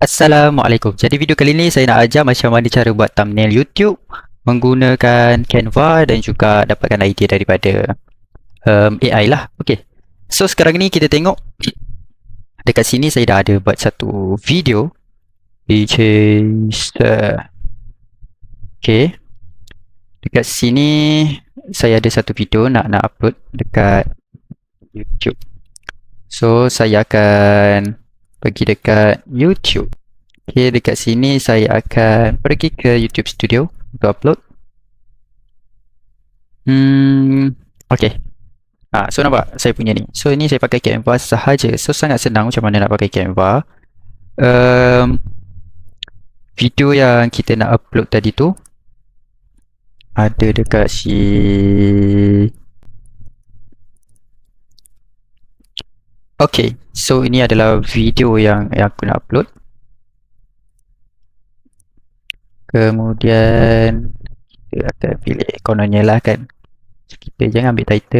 Assalamualaikum. Jadi video kali ni saya nak ajar macam mana cara buat thumbnail YouTube menggunakan Canva dan juga dapatkan idea daripada AI lah. Okey. So sekarang ni kita tengok dekat sini saya dah ada buat satu video which is okey. Dekat sini saya ada satu video nak upload dekat YouTube. So saya akan pergi dekat YouTube. Okay, dekat sini saya akan pergi ke YouTube Studio untuk upload. Okay. So nampak saya punya ni. So ini saya pakai Canva sahaja. So sangat senang macam mana nak pakai Canva. Video yang kita nak upload tadi tu ada dekat si okay, so ini adalah video yang aku nak upload. Kemudian kita akan pilih kononnya lah kan. Kita jangan ambil title.